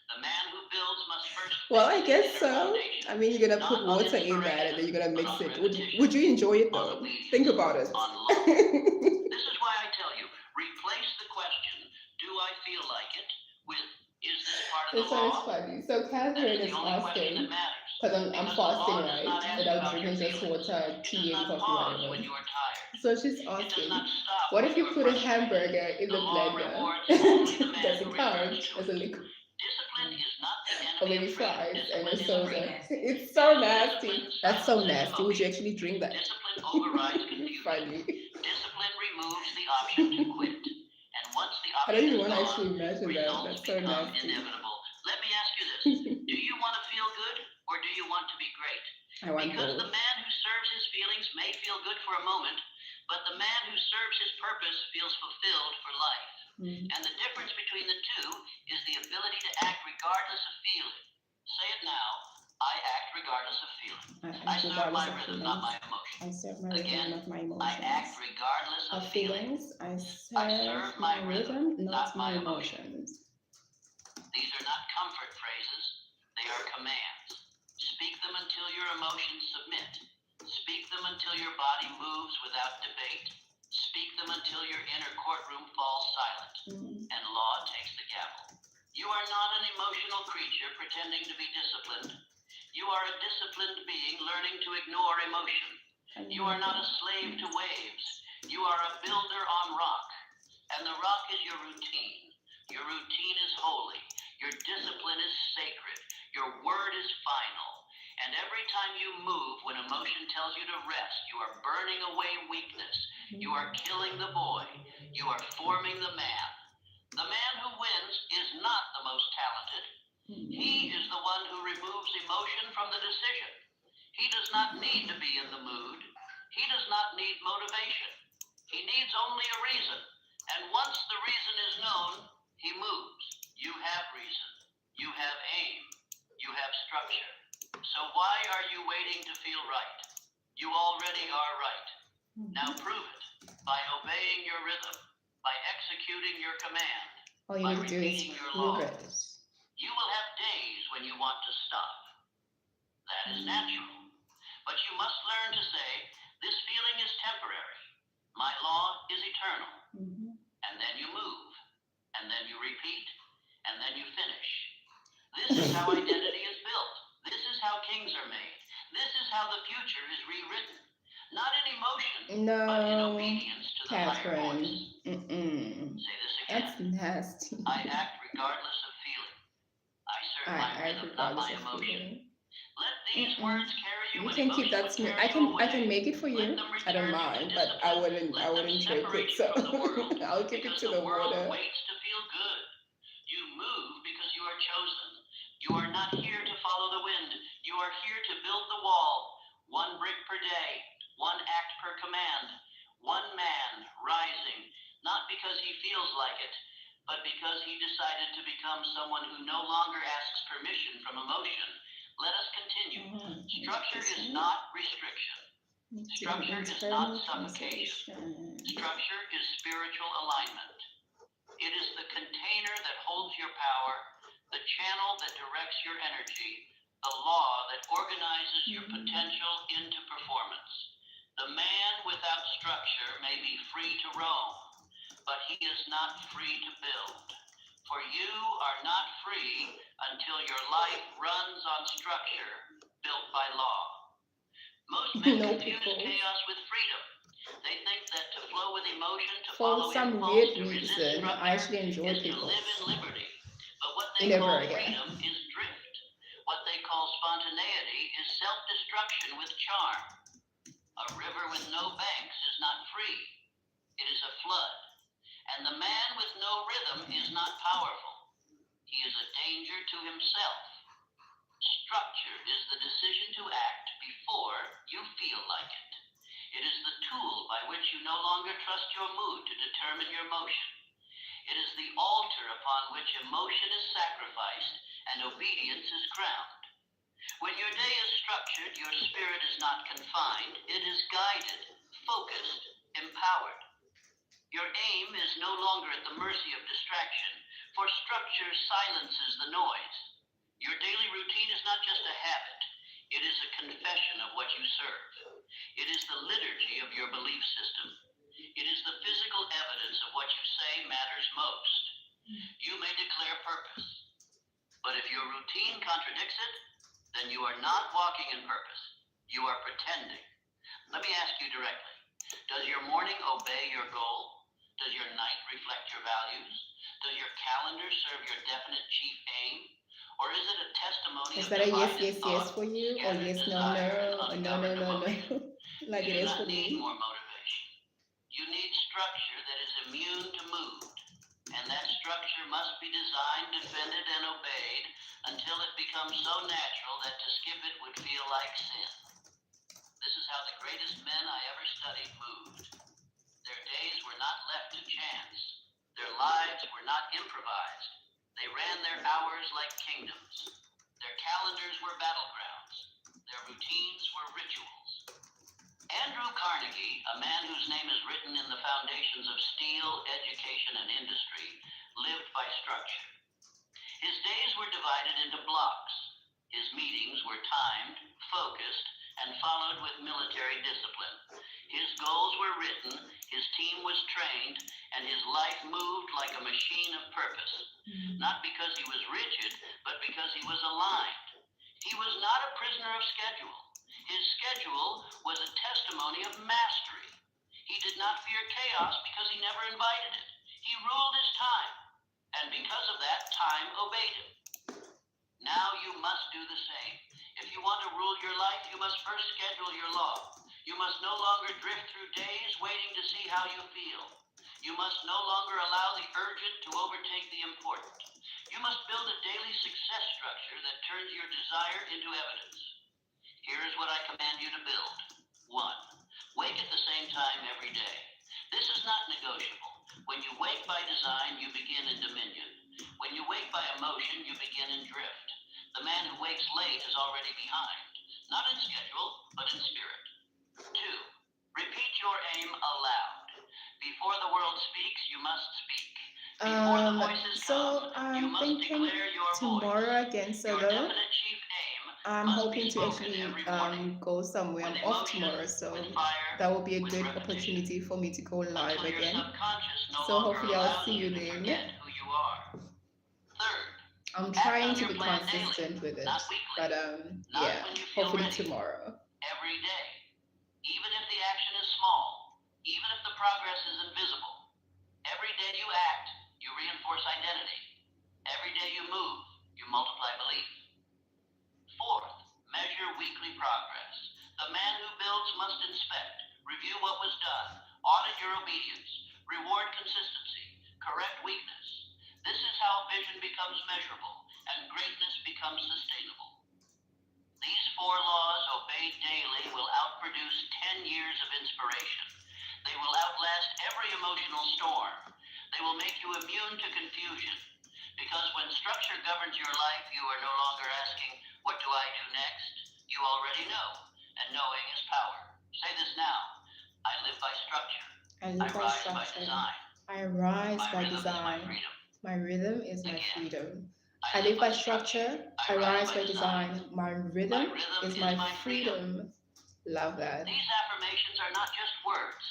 The man who builds must first Well, I fix the guess inner so. foundation, I mean, you're gonna not put on water in that, and then you're gonna mix it. Would you enjoy it on though? obedience, Think about it. on law. This is why I tell you, replace the question, do I feel like it, with, is this part of This the one is law? funny. So That Catherine is is the only question asking, that matters. because I'm Because the fasting, law does right? not ask And I'm about your drinking just feelings. water, It tea, does and not coffee, pause whatever. when you are tired. So she's It does asking, not stop what when if you are put a frustrated. hamburger in the The law blender? rewards only the man Does who it count returns to as a it. liquid? Discipline is not the Or enemy maybe of freedom. fries and a Discipline is soda. freedom. It's so nasty. That's so nasty. Would you actually drink that? Discipline overrides confusion. Funny. Discipline removes the option to quit. And once the I don't option even is want to gone, actually imagine that. results That's so become nasty. inevitable. Let me ask you this. Do you want to feel good or do you want to be great? I want Because both. the man who serves his feelings may feel good for a moment, but the man who serves his purpose feels fulfilled for life. And the difference between the two is the ability to act regardless of feeling. Say it now. I act regardless of feeling. I serve my rhythm, not my emotions. I serve my Again, rhythm, not my I act emotions. regardless of Of feeling. feelings, I serve my rhythm, not my emotions. These are not comfort phrases, they are commands. Speak them until your emotions submit. Speak them until your body moves without debate. Speak them until your inner courtroom falls silent and law takes the gavel. You are not an emotional creature pretending to be disciplined. You are a disciplined being learning to ignore emotion. You are not a slave to waves. You are a builder on rock. And the rock is your routine. Your routine is holy. Your discipline is sacred. Your word is final. And every time you move when emotion tells you to rest, you are burning away weakness. You are killing the boy. You are forming the man. The man who wins is not the most talented. He is the one who removes emotion from the decision. He does not need to be in the mood. He does not need motivation. He needs only a reason. And once the reason is known, he moves. You have reason. You have aim. You have structure. So why are you waiting to feel right? You already are right. Now prove it by obeying your rhythm, by executing your command, All you by need to do is repeating your law. prove it. You will have days when you want to stop. That is natural. But you must learn to say, this feeling is temporary. My law is eternal. And then you move. And then you repeat. And then you finish. This is how identity is built. This is how kings are made. This is how the future is rewritten. Not in emotion, but in No, obedience to the higher Catherine. voice. Say this That's again. nasty. I act regardless of feeling. I serve my I rhythm, not my regardless of emotion. feeling. Let these words carry you You when can keep emotion that to would me. carry you I can away. make it for Let you. them I don't return you to mind, but I discipline. wouldn't Let them take separate it. you So from the world, I'll keep it because to the world water. waits to feel good. You move because you are chosen. You are not here to follow the wind. You are here to build the wall. One brick per day, one act per command, one man rising, not because he feels like it, but because he decided to become someone who no longer asks permission from emotion. Let us continue. Structure is not restriction. Structure is not suffocation. Structure is spiritual alignment. It is the container that holds your power, the channel that directs your energy, the law that organizes your potential into performance. The man without structure may be free to roam, but he is not free to build. For you are not free until your life runs on structure built by law. Most men confuse chaos with freedom. They think that to flow with emotion, to follow For some impulse, weird to resist reason, structure, I actually enjoy is to people. live in liberty. But what they Never call again. freedom is drift. What they call spontaneity is self-destruction with charm. A river with no banks is not free. It is a flood. And the man with no rhythm is not powerful. He is a danger to himself. Structure is the decision to act before you feel like it. It is the tool by which you no longer trust your mood to determine your motion. It is the altar upon which emotion is sacrificed and obedience is crowned. When your day is structured, your spirit is not confined. It is guided, focused, empowered. Your aim is no longer at the mercy of distraction, for structure silences the noise. Your daily routine is not just a habit. It is a confession of what you serve. It is the liturgy of your belief system. It is the physical evidence of what you say matters most. You may declare purpose, but if your routine contradicts it, then you are not walking in purpose. You are pretending. Let me ask you directly. Does your morning obey your goal? Does your night reflect your values? Does your calendar serve your definite chief aim? Or is it a testimony Is of that a yes, divided yes, yes thought, for you? Or scattered yes, no, desire, and no, no, ungoverned no, no, emotion? no? Like You it do is not for need me. more motivation. You need structure that is immune to mood. And that structure must be designed, defended, and obeyed until it becomes so natural that to skip it would feel like sin. This is how the greatest men I ever studied moved. Their days were not left to chance. Their lives were not improvised. They ran their hours like kingdoms. Their calendars were battlegrounds. Their routines were rituals. Andrew Carnegie, a man whose name is written in the foundations of steel, education, and industry, lived by structure. His days were divided into blocks. His meetings were timed, focused, and followed with military discipline. His goals were written, his team was trained, and his life moved like a machine of purpose. Not because he was rigid, but because he was aligned. He was not a prisoner of schedule. His schedule was a testimony of mastery. He did not fear chaos because he never invited it. He ruled his time, and because of that, time obeyed him. Now you must do the same. If you want to rule your life, you must first schedule your law. You must no longer drift through days waiting to see how you feel. You must no longer allow the urgent to overtake the important. You must build a daily success structure that turns your desire into evidence. Here is what I command you to build. 1. Wake at the same time every day. This is not negotiable. When you wake by design, you begin in dominion. When you wake by emotion, you begin in drift. The man who wakes late is already behind, not in schedule, but in spirit. 2. Repeat your aim aloud. Before the world speaks, you must speak. Before the voices So come, you I'm must thinking declare your tomorrow voice. again Your solo. definite chief aim I'm must hoping be to spoken actually every morning. go somewhere. With I'm off emotion, tomorrow, so with fire, that will be a with good repetition. opportunity for me to go live Until your again. subconscious no So longer hopefully I'll allows see you to then. forget who you are. 3rd, I'm act trying on to your be plan consistent daily, with it, not weekly, but not yeah, when you feel hopefully ready. tomorrow. Every day, even if the action is small, even if the progress is invisible. Every day you act, you reinforce identity. Every day you move, you multiply belief. 4th, measure weekly progress. The man who builds must inspect, review what was done, audit your obedience, reward consistency, correct weakness. This is how vision becomes measurable and greatness becomes sustainable. These 4 laws obeyed daily will outproduce 10 years of inspiration. They will outlast every emotional storm. They will make you immune to confusion. Because when structure governs your life, you are no longer asking, what do I do next? You already know, and knowing is power. Say this now. I live by structure. I live by rise by structure. design. I rise My by rhythm is my design. freedom. My rhythm is my Again, freedom. I I live by structure. I rise by design. design. My rhythm is my freedom. Love that. These affirmations are not just words.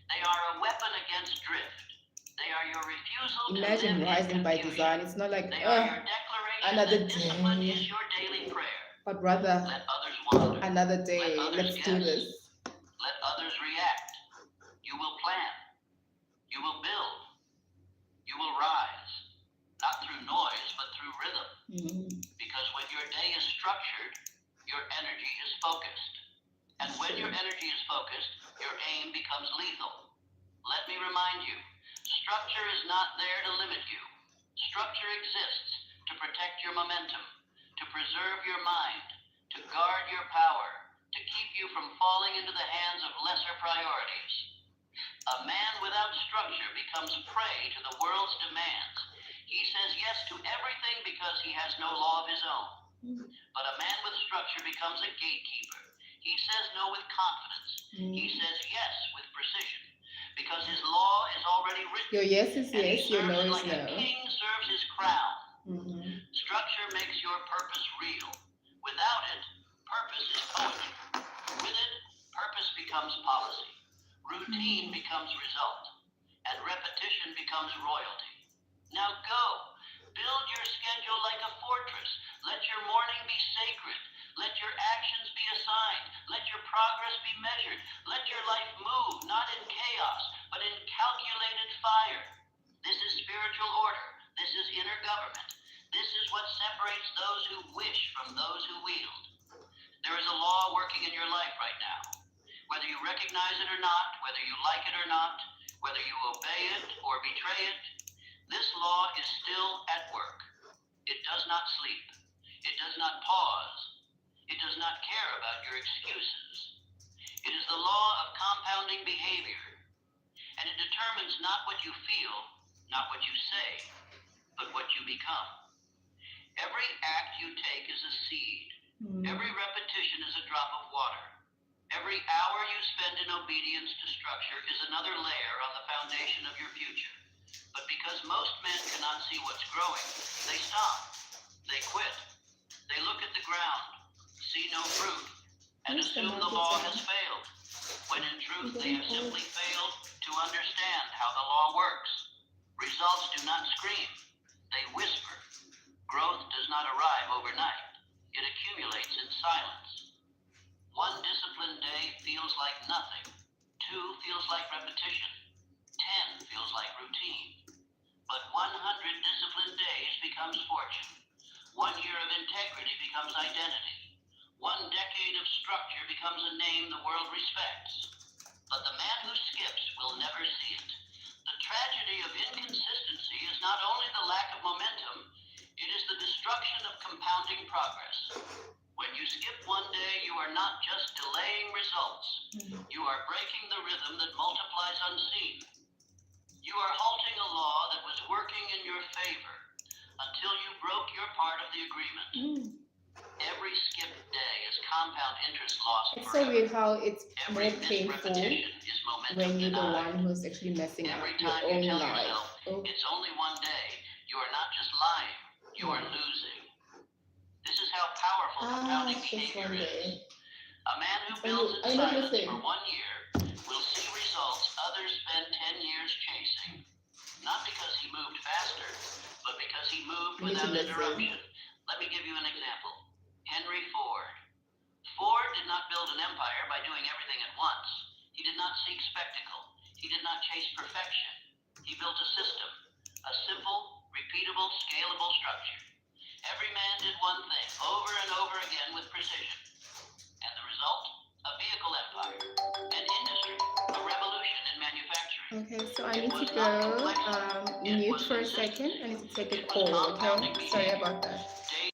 They are a weapon against drift. They are your refusal Imagine to live rising in by confusion. design. It's not like They are your declaration another that discipline day. is your daily prayer. But rather Let others wander. another day. Let others Let's do guess. this. Let others react. You will plan. You will build. You will rise. Not through noise, but through rhythm. Because when your day is structured, your energy is focused. And when your energy is focused, your aim becomes lethal. Let me remind you, structure is not there to limit you. Structure exists to protect your momentum, to preserve your mind, to guard your power, to keep you from falling into the hands of lesser priorities. A man without structure becomes prey to the world's demands. He says yes to everything because he has no law of his own. But a man with structure becomes a gatekeeper. He says no with confidence. He says yes with precision. Because his law is already written. Your yes is And yes, he your serves no is like a no. king serves his crown. Structure makes your purpose real. Without it, purpose is poetry. With it, purpose becomes policy. Routine becomes result. And repetition becomes royalty. Now go. Build your schedule like a fortress. Let your morning be sacred. Let your actions be assigned. Let your progress be measured. Let your life move, not in chaos, but in calculated fire. This is spiritual order. This is inner government. This is what separates those who wish from those who wield. There is a law working in your life right now. Whether you recognize it or not, whether you like it or not, whether you obey it or betray it, this law is still at work. It does not sleep. It does not pause. It does not care about your excuses. It is the law of compounding behavior, and it determines not what you feel, not what you say, but what you become. Every act you take is a seed. Every repetition is a drop of water. Every hour you spend in obedience to structure is another layer on the foundation of your future. But because most men cannot see what's growing, they stop. They quit. They look at the ground, see no fruit, and assume the law has failed, when in truth they have simply failed to understand how the law works. Results do not scream, they whisper. Growth does not arrive overnight. It accumulates in silence. One disciplined day feels like nothing. 2 feels like repetition. 10 feels like routine. But 100 disciplined days becomes fortune. 1 year of integrity becomes identity. 1 decade of structure becomes a name the world respects. But the man who skips will never see it. The tragedy of inconsistency is not only the lack of momentum, it is the destruction of compounding progress. When you skip one day, you are not just delaying results. You are breaking the rhythm that multiplies unseen. You are halting a law that was working in your favor. until you broke your part of the agreement. Every skipped day is compound interest loss It's forever. so weird how it's Every more missed painful repetition is momentum when you're the denied. one who's actually messing up Every your time you own tell life. yourself Oh, it's only one day, you are not just lying, you are yeah. losing. This is how powerful compounding Just behavior one is. day. A man who It's builds only, in I know silence listen. for 1 year will see results others spend 10 years chasing. Not because he moved faster, but because he moved You need to without listen. interruption. Let me give you an example. Henry Ford. Ford did not build an empire by doing everything at once. He did not seek spectacle. He did not chase perfection. He built a system, a simple, repeatable, scalable structure. Every man did one thing over and over again with precision. And the result? A vehicle empire, an industry, a revolution in manufacturing. Okay, so I It need to was not go complexity. It mute was for a consistency. second. I need to take a It was call, compounding okay? Sorry behavior. about that. Day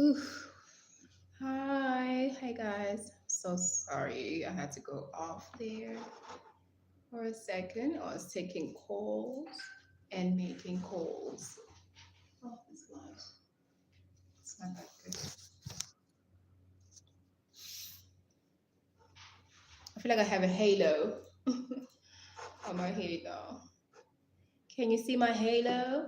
Oof. Hi guys. So sorry I had to go off there for a second. I was taking calls and making calls. Oh, this light. It's not that good. I feel like I have a halo. Oh, my halo. Can you see my halo?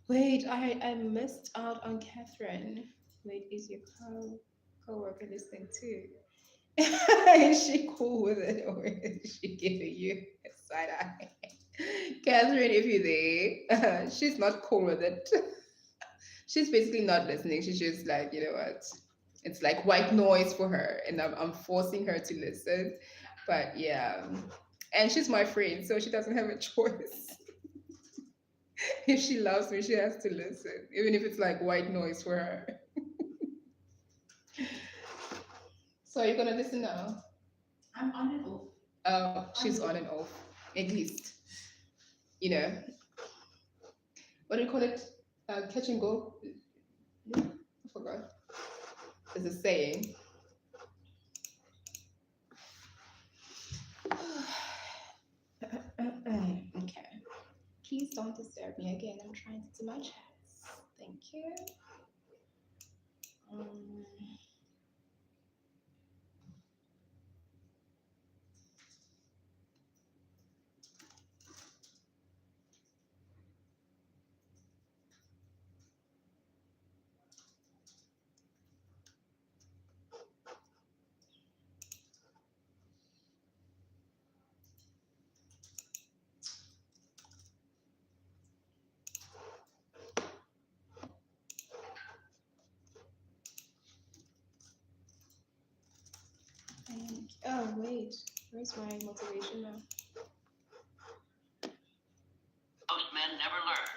Wait, I missed out on Catherine. Wait, is your co-worker listening too? Is she cool with it, or is she giving you a side eye? Catherine, if you're there, she's not cool with it. She's basically not listening. She's just like, you know what? It's like white noise for her, and I'm forcing her to listen. But yeah, and she's my friend, so she doesn't have a choice. If she loves me, she has to listen, even if it's like white noise for her. So are you gonna listen now? I'm on and off. Oh, she's on and off. At least, you know, what do you call it? Catch and go. I forgot. There's a saying. Okay. Please don't disturb me again. I'm trying to do my chats. Thank you. Um, oh wait, where's my motivation now? Most men never learn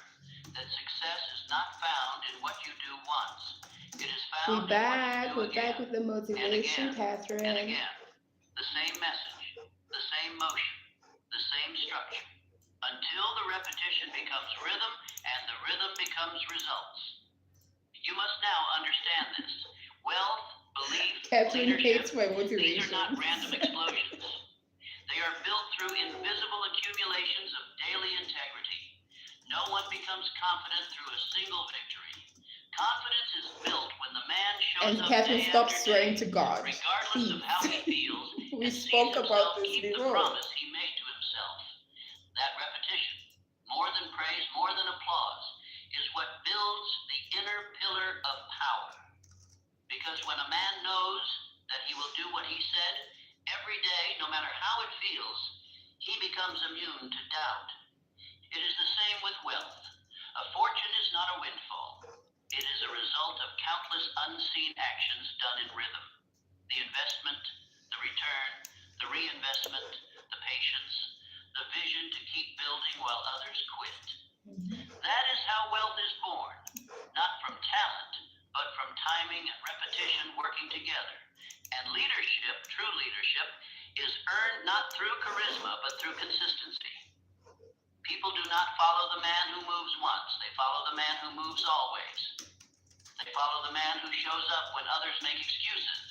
that success is not found in what you do once. It is found We're back. We're back with the and motivation, again, Catherine. and again. The same message, the same motion, the same structure, until the repetition becomes rhythm and the rhythm becomes results. You must now understand this. Wealth, belief, Catherine leadership, hates my these are motivation. not random explosions. They are built through invisible accumulations of daily integrity. No one becomes confident through a single victory. Confidence is built when the man shows And up Catherine, day stop after swearing day, to God. regardless Please. of how he feels, We and sees spoke about himself this keep the before. promise he made to himself. That repetition, more than praise, more than applause, is what builds the inner pillar of power. Because when a man knows that he will do what he said every day, no matter how it feels, he becomes immune to doubt. It is the same with wealth. A fortune is not a windfall. It is a result of countless unseen actions done in rhythm. The investment, the return, the reinvestment, the patience, the vision to keep building while others quit. That is how wealth is born, not from talent, but from timing and repetition working together. And leadership, true leadership, is earned not through charisma, but through consistency. People do not follow the man who moves once. They follow the man who moves always. They follow the man who shows up when others make excuses.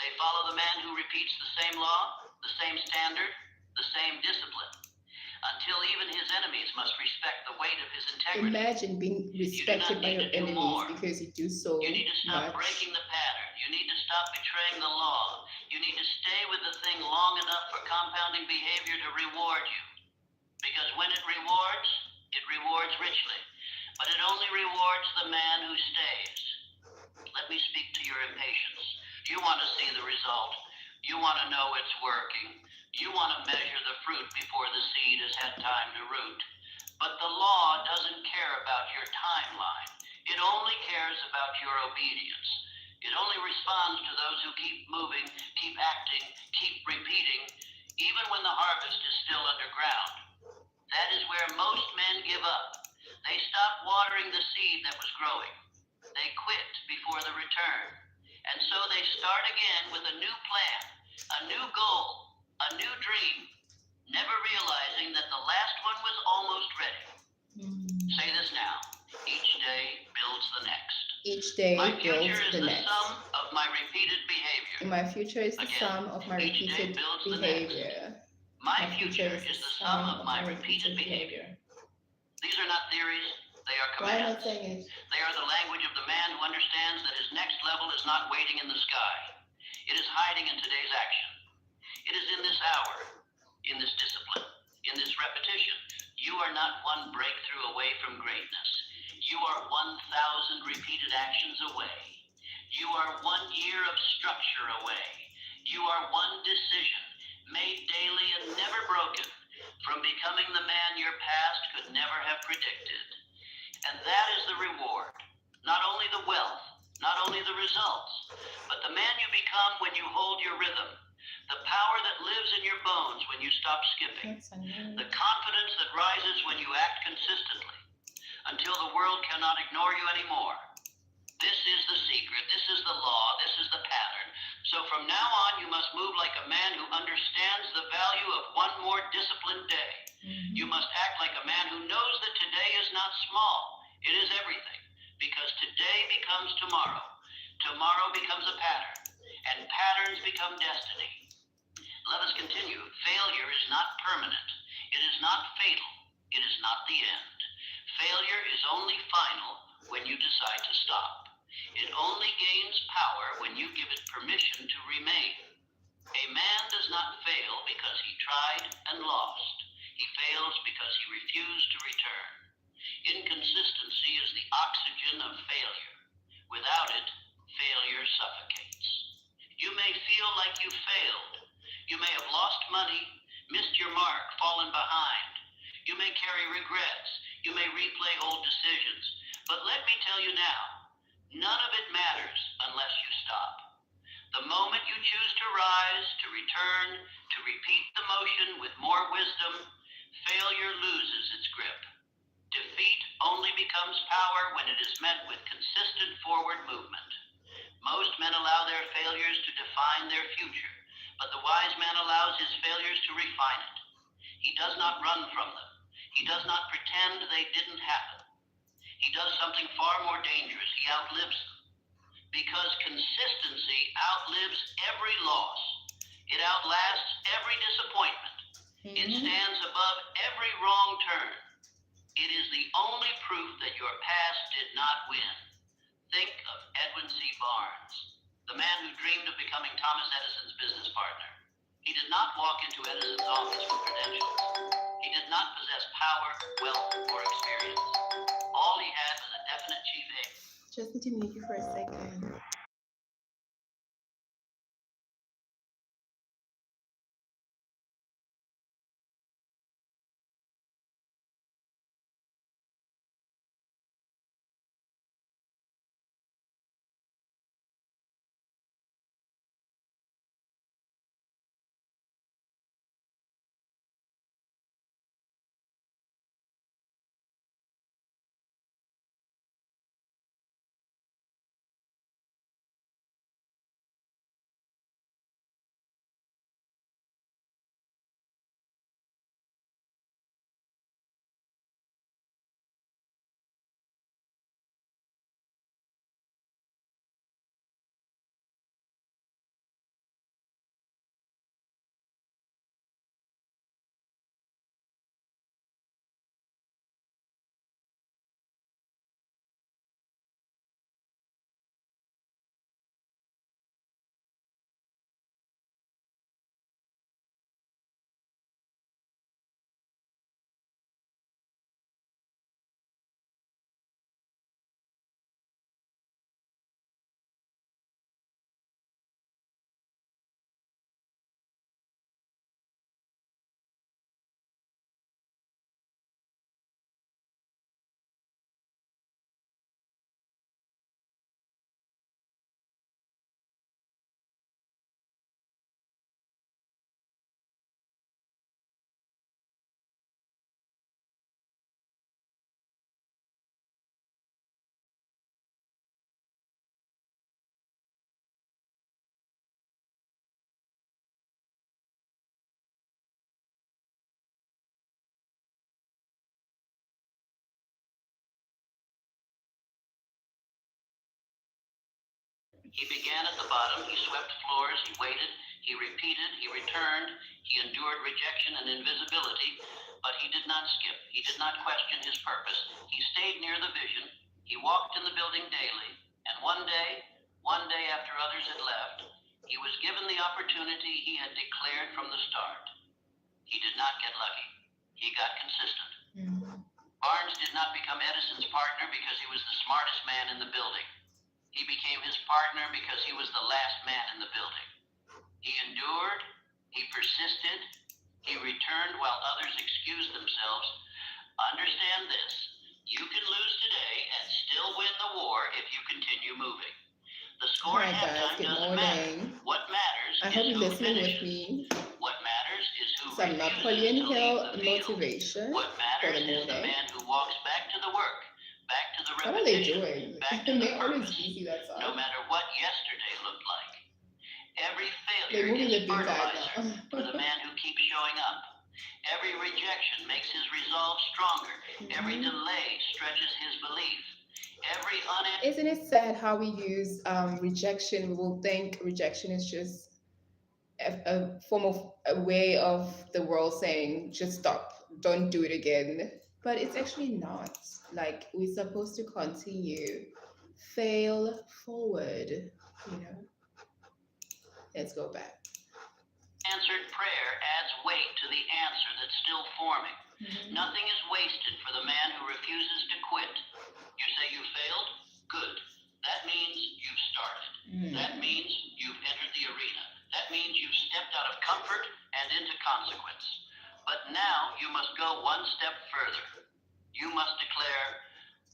They follow the man who repeats the same law, the same standard, the same discipline, until even his enemies must respect the weight of his integrity. Imagine being respected by your enemies because you do so You need to stop much. breaking the pattern. You need to stop betraying the law. You need to stay with the thing long enough for compounding behavior to reward you. Because when it rewards richly. But it only rewards the man who stays. Let me speak to your impatience. You want to see the result. You want to know it's working. You want to measure the fruit before the seed has had time to root. But the law doesn't care about your timeline. It only cares about your obedience. It only responds to those who keep moving, keep acting, keep repeating, even when the harvest is still underground. That is where most men give up. They stop watering the seed that was growing. They quit before the return. And so they start again with a new plan, a new goal, a new dream. never realizing that the last one was almost ready. Say this now. Each day builds the next. Each day My builds future is the the next. sum of my repeated behavior. And my future is the Again, sum of my each day repeated builds the behavior. My future is the sum of my repeated behavior. These are not theories, they are Why am I commands. saying it? They are the language of the man who understands that his next level is not waiting in the sky. It is hiding in today's action. It is in this hour, in this discipline, in this repetition. You are not one breakthrough away from greatness. You are 1,000 repeated actions away. You are 1 year of structure away. You are one decision made daily and never broken from becoming the man your past could never have predicted. And that is the reward. Not only the wealth, not only the results, but the man you become when you hold your rhythm. The power that lives in your bones when you stop skipping. The confidence that rises when you act consistently until the world cannot ignore you anymore. This is the secret. This is the law. This is the pattern. So from now on, you must move like a man who understands the value of one more disciplined day. You must act like a man who knows that today is not small. It is everything. Because today becomes tomorrow. Tomorrow becomes a pattern. And patterns become destiny. Let us continue. Failure is not permanent. It is not fatal. It is not the end. Failure is only final when you decide to stop. It only gains power when you give it permission to remain. A man does not fail because he tried and lost. He fails because he refused to return. Inconsistency is the oxygen of failure. Without it, failure suffocates. You may feel like you failed. You may have lost money, missed your mark, fallen behind. You may carry regrets. You may replay old decisions. But let me tell you now, none of it matters unless you stop. The moment you choose to rise, to return, to repeat the motion with more wisdom, failure loses its grip. Defeat only becomes power when it is met with consistent forward movement. Most men allow their failures to define their future, but the wise man allows his failures to refine it. He does not run from them. He does not pretend they didn't happen. He does something far more dangerous. He outlives them. Because consistency outlives every loss. It outlasts every disappointment. It stands above every wrong turn. It is the only proof that your past did not win. Think of Edwin C. Barnes, the man who dreamed of becoming Thomas Edison's business partner. He did not walk into Edison's office with credentials. He did not possess power, wealth, or experience. All he had was a definite chief aim. Just need to mute you for a second. He began at the bottom, he swept floors, he waited, he repeated, he returned, he endured rejection and invisibility, but he did not skip, he did not question his purpose, he stayed near the vision, he walked in the building daily, and one day after others had left, he was given the opportunity he had declared from the start. He did not get lucky, he got consistent. Barnes did not become Edison's partner because he was the smartest man in the building. He became his partner because he was the last man in the building. He endured, he persisted, he returned while others excused themselves. Understand this, you can lose today and still win the war if you continue moving. The score Hi at guys, halftime good doesn't matter. morning. What matters I is hope you're who listening with finishes. me. What matters is who Some refuses Napoleon to Hill leave the field. motivation What for matters the is the morning. man who walks back to the work, back to the What are they repetition, doing? back to the They're always purpose, busy, that's no all. matter what yesterday looked like. Every They're failure moving the is things out fertilizer for the now. man who keeps showing up. Every rejection makes his resolve stronger. Every delay stretches his belief. Every unanswered Isn't it sad how we use rejection? We will think rejection is just a form of a way of the world saying, just stop, don't do it again. But it's actually not. Like, we're supposed to continue, fail forward, you know. Let's go back. prayer adds weight to the answer that's still forming. Nothing is wasted for the man who refuses to quit. You say you failed? Good. That means you've started. That means you've entered the arena. That means you've stepped out of comfort and into consequence. But now you must go one step further. You must declare,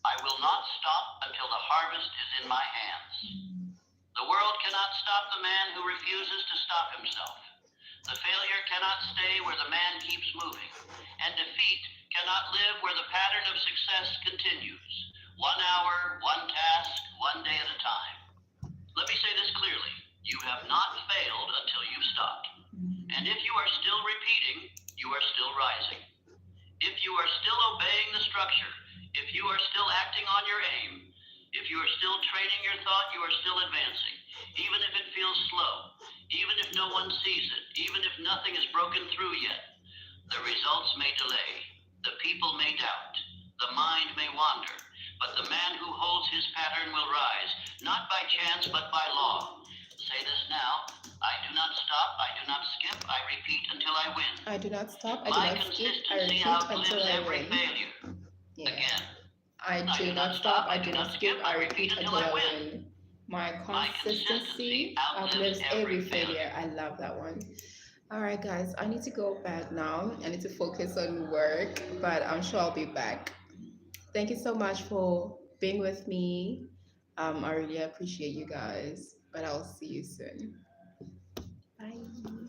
I will not stop until the harvest is in my hands. The world cannot stop the man who refuses to stop himself. The failure cannot stay where the man keeps moving. And defeat cannot live where the pattern of success continues. 1 hour, one task, one day at a time. Let me say this clearly. You have not failed until you've stopped. And if you are still repeating, you are still rising. If you are still obeying the structure, if you are still acting on your aim, if you are still training your thought, you are still advancing. Even if it feels slow, even if no one sees it, even if nothing is broken through yet, the results may delay, the people may doubt, the mind may wander, but the man who holds his pattern will rise, not by chance, but by law. Say this now, I do not stop, I do not skip, I repeat until I win. I do not stop, I do My not skip, I consistency repeat outlives until I every win. failure. Yeah. Again, I do not stop, I do not skip, I repeat until I win. My consistency outlives every failure. I love that one. All right, guys, I need to go back now. I need to focus on work, but I'm sure I'll be back. Thank you so much for being with me. I really appreciate you guys, but I'll see you soon. Bye.